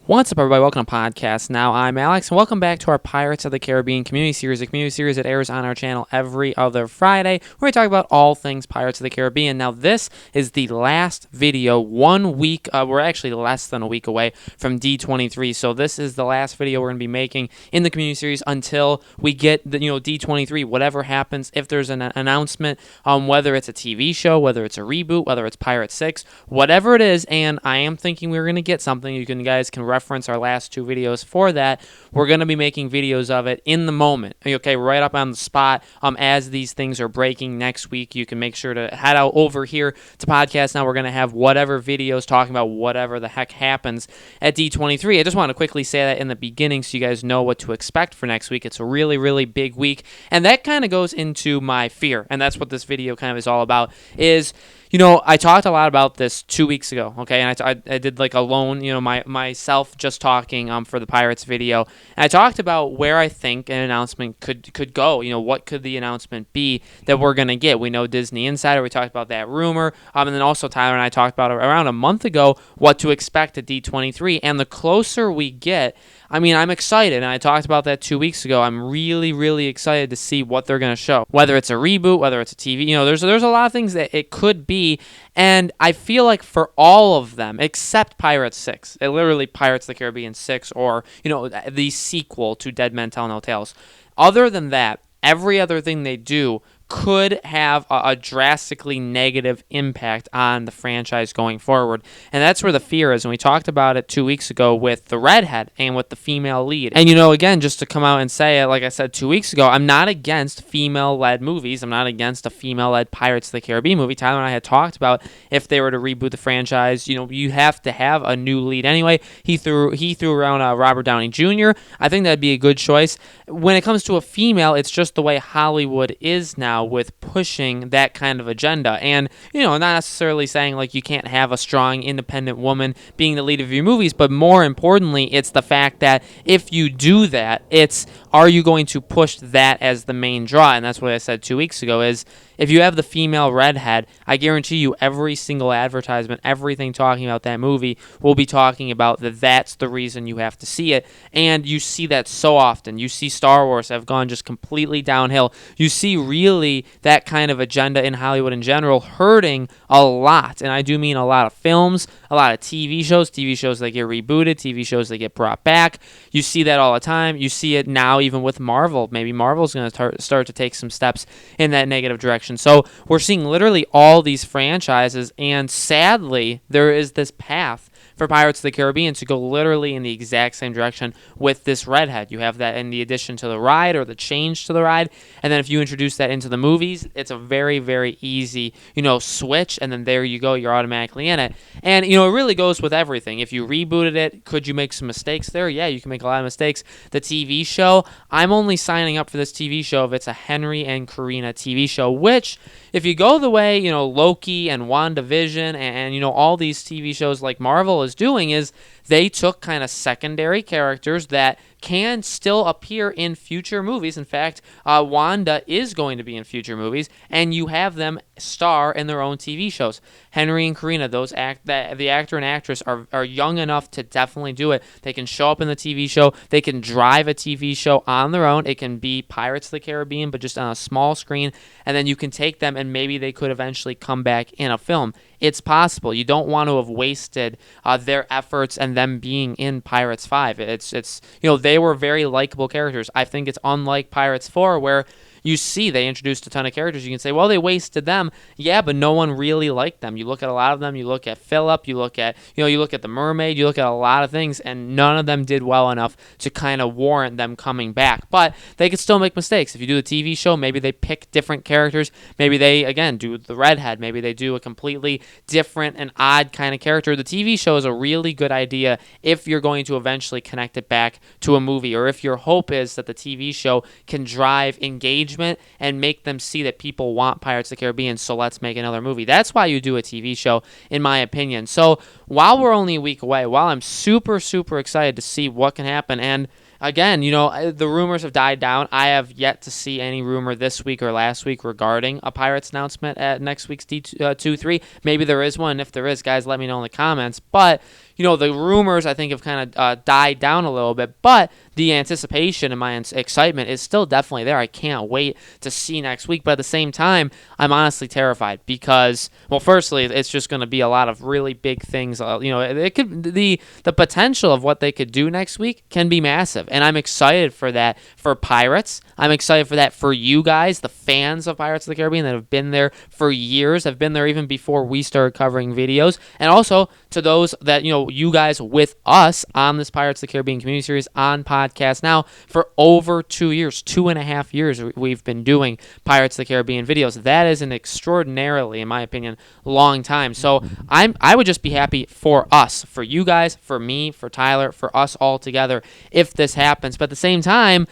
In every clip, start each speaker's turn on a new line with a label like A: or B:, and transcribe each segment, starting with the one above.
A: What's up, everybody? Welcome to Podcast Now. I'm Alex, and welcome back to our Pirates of the Caribbean community series, a community series that airs on our channel every other Friday, where we talk about all things Pirates of the Caribbean. Now, this is the last video, 1 week. We're actually less than a week away from D23, so this is the last video we're going to be making in the community series until we get the D23. Whatever happens, if there's an announcement, whether it's a TV show, whether it's a reboot, whether it's Pirate 6, whatever it is, and I am thinking we're going to get something. You guys can reference our last two videos for that. We're going to be making videos of it in the moment, okay, right up on the spot. As these things are breaking next week, you can make sure to head out over here to Podcast Now. We're going to have whatever videos talking about whatever the heck happens at D23. I just want to quickly say that in the beginning so you guys know what to expect for next week. It's a really, really big week, and that kind of goes into my fear, and that's what this video kind of is all about, is I talked a lot about this 2 weeks ago, okay, and I did like a lone, myself just talking for the Pirates video, and I talked about where I think an announcement could go. What could the announcement be that we're going to get? We know Disney Insider, we talked about that rumor, and then also Tyler and I talked about around a month ago what to expect at D23, and the closer we get, I'm excited, and I talked about that 2 weeks ago. I'm really, really excited to see what they're going to show, whether it's a reboot, whether it's a TV. There's a lot of things that it could be, and I feel like for all of them, except Pirates 6, literally Pirates of the Caribbean 6, or, the sequel to Dead Men Tell No Tales. Other than that, every other thing they do could have a drastically negative impact on the franchise going forward. And that's where the fear is. And we talked about it 2 weeks ago with the redhead and with the female lead. And, again, just to come out and say it, like I said 2 weeks ago, I'm not against female-led movies. I'm not against a female-led Pirates of the Caribbean movie. Tyler and I had talked about if they were to reboot the franchise, you have to have a new lead anyway. He threw around Robert Downey Jr. I think that'd be a good choice. When it comes to a female, it's just the way Hollywood is now, with pushing that kind of agenda. And, not necessarily saying like you can't have a strong independent woman being the lead of your movies, but more importantly, it's the fact that if you do that, are you going to push that as the main draw? And that's what I said 2 weeks ago, is if you have the female redhead, I guarantee you every single advertisement, everything talking about that movie will be talking about that's the reason you have to see it. And you see that so often. You see Star Wars have gone just completely downhill. You see really that kind of agenda in Hollywood in general hurting a lot. And I do mean a lot of films, a lot of TV shows that get rebooted, TV shows that get brought back. You see that all the time. You see it now even with Marvel. Maybe Marvel's going to start to take some steps in that negative direction. So we're seeing literally all these franchises, and sadly, there is this path for Pirates of the Caribbean to go literally in the exact same direction with this redhead. You have that in the addition to the ride, or the change to the ride, and then if you introduce that into the movies, it's a very, very easy, switch, and then there you go, you're automatically in it. And, it really goes with everything. If you rebooted it, could you make some mistakes there? Yeah, you can make a lot of mistakes. The TV show, I'm only signing up for this TV show if it's a Henry and Karina TV show, which, if you go the way, Loki and WandaVision and all these TV shows like Marvel is doing, is they took kind of secondary characters that can still appear in future movies. In fact, Wanda is going to be in future movies, and you have them star in their own TV shows. Henry and Karina, the actor and actress are young enough to definitely do it. They can show up in the TV show. They can drive a TV show on their own. It can be Pirates of the Caribbean, but just on a small screen, and then you can take them, and maybe they could eventually come back in a film. It's possible. You don't want to have wasted their efforts and them being in Pirates 5. It's they were very likable characters. I think it's unlike Pirates 4, where you see they introduced a ton of characters. You can say, well, they wasted them. Yeah, but no one really liked them. You look at a lot of them. You look at Philip. You look at the mermaid. You look at a lot of things, and none of them did well enough to kind of warrant them coming back. But they could still make mistakes. If you do a TV show, maybe they pick different characters. Maybe they, again, do the redhead. Maybe they do a completely different and odd kind of character. The TV show is a really good idea if you're going to eventually connect it back to a movie, or if your hope is that the TV show can drive engagement and make them see that people want Pirates of the Caribbean, so let's make another movie. That's why you do a TV show, in my opinion. So while we're only a week away, while I'm super, super excited to see what can happen, and again, the rumors have died down. I have yet to see any rumor this week or last week regarding a Pirates announcement at next week's D23. Maybe there is one. If there is, guys, let me know in the comments. But, the rumors I think have kind of died down a little bit, but the anticipation and my excitement is still definitely there. I can't wait to see next week, but at the same time, I'm honestly terrified because, well, firstly, it's just going to be a lot of really big things. It could the potential of what they could do next week can be massive, and I'm excited for that for Pirates. I'm excited for that for you guys, the fans of Pirates of the Caribbean that have been there for years, have been there even before we started covering videos, and also to those that, you guys with us on this Pirates of the Caribbean community series on podcast now for over 2 years, 2.5 years we've been doing Pirates of the Caribbean videos. That is an extraordinarily, in my opinion, long time. So I would just be happy for us, for you guys, for me, for Tyler, for us all together if this happens. But at the same time,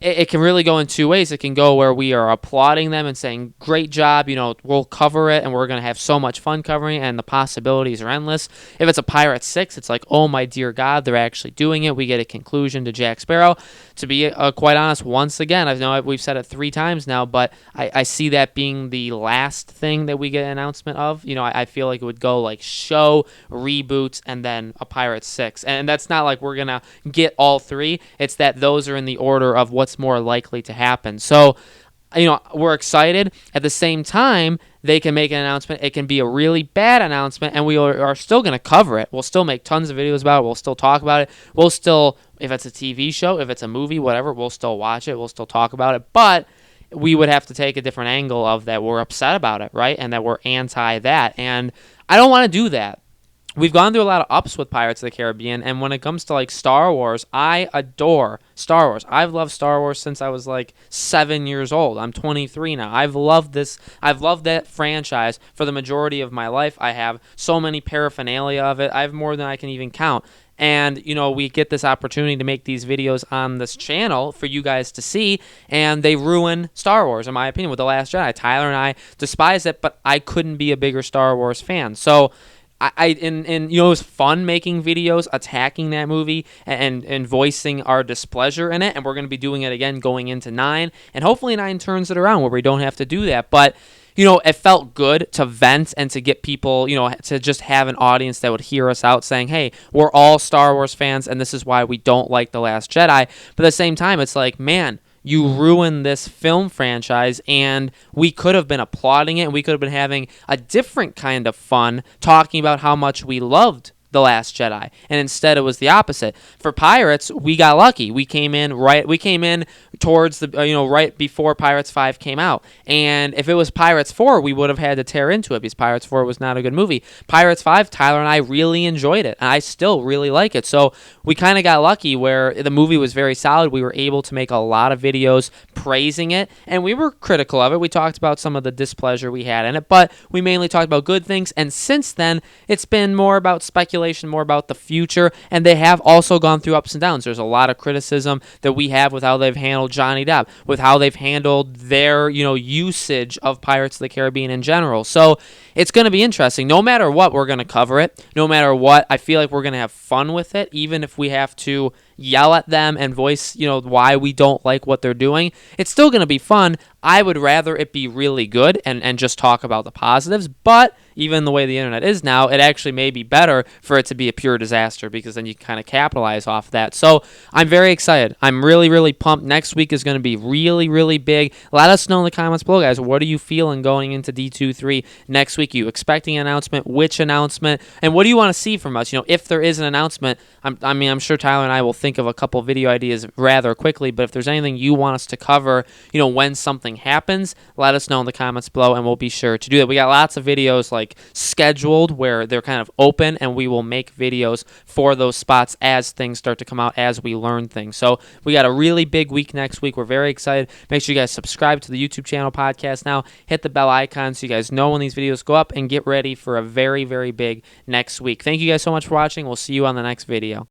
A: it can really go in two ways. It can go where we are applauding them and saying, great job, we'll cover it, and we're going to have so much fun covering it, and the possibilities are endless. If it's a Pirate 6, it's like, oh my dear God, they're actually doing it. We get a conclusion to Jack Sparrow. To be quite honest, once again, I know we've said it 3 times now, but I see that being the last thing that we get an announcement of. I feel like it would go like show, reboots, and then a Pirate 6. And that's not like we're going to get all 3. It's that those are in the order of what's more likely to happen. So, we're excited. At the same time, they can make an announcement. It can be a really bad announcement, and we are still going to cover it. We'll still make tons of videos about it. We'll still talk about it. We'll still, if it's a TV show, if it's a movie, whatever, we'll still watch it. We'll still talk about it. But we would have to take a different angle of that we're upset about it, right? And that we're anti that. And I don't want to do that. We've gone through a lot of ups with Pirates of the Caribbean, and when it comes to like Star Wars, I adore Star Wars. I've loved Star Wars since I was like 7 years old. I'm 23 now. I've loved this. I've loved that franchise for the majority of my life. I have so many paraphernalia of it. I have more than I can even count. And, we get this opportunity to make these videos on this channel for you guys to see, and they ruin Star Wars, in my opinion, with The Last Jedi. Tyler and I despise it, but I couldn't be a bigger Star Wars fan. So it was fun making videos attacking that movie and voicing our displeasure in it, and we're going to be doing it again going into 9, and hopefully 9 turns it around where we don't have to do that. But it felt good to vent and to get people, to just have an audience that would hear us out saying, hey, we're all Star Wars fans, and this is why we don't like The Last Jedi. But at the same time, it's like, man, you ruined this film franchise, and we could have been applauding it, and we could have been having a different kind of fun talking about how much we loved The Last Jedi, and instead it was the opposite. For Pirates, we got lucky. We came in towards the right before Pirates 5 came out, and if it was Pirates 4, we would have had to tear into it because Pirates 4 was not a good movie. Pirates 5, Tyler and I really enjoyed it, and I still really like it. So we kind of got lucky where the movie was very solid. We were able to make a lot of videos praising it, and we were critical of it. We talked about some of the displeasure we had in it, but we mainly talked about good things, and since then it's been more about speculation, more about the future, and they have also gone through ups and downs. There's a lot of criticism that we have with how they've handled Johnny Depp, with how they've handled their usage of Pirates of the Caribbean in general. So it's going to be interesting. No matter what, we're going to cover it. No matter what, I feel like we're going to have fun with it, even if we have to yell at them and voice why we don't like what they're doing. It's still going to be fun. I would rather it be really good and just talk about the positives, but even the way the internet is now, it actually may be better for it to be a pure disaster because then you kind of capitalize off that. So I'm very excited. I'm really, really pumped. Next week is going to be really, really big. Let us know in the comments below, guys. What are you feeling going into D23 next week? Are you expecting an announcement? Which announcement? And what do you want to see from us? If there is an announcement, I'm sure Tyler and I will think of a couple video ideas rather quickly, but if there's anything you want us to cover, when something happens, let us know in the comments below, and we'll be sure to do that. We got lots of videos like scheduled where they're kind of open, and we will make videos for those spots as things start to come out, as we learn things. So we got a really big week next week. We're very excited. Make sure you guys subscribe to the YouTube channel Podcast Now. Hit the bell icon so you guys know when these videos go up, and get ready for a very, very big next week. Thank you guys so much for watching. We'll see you on the next video.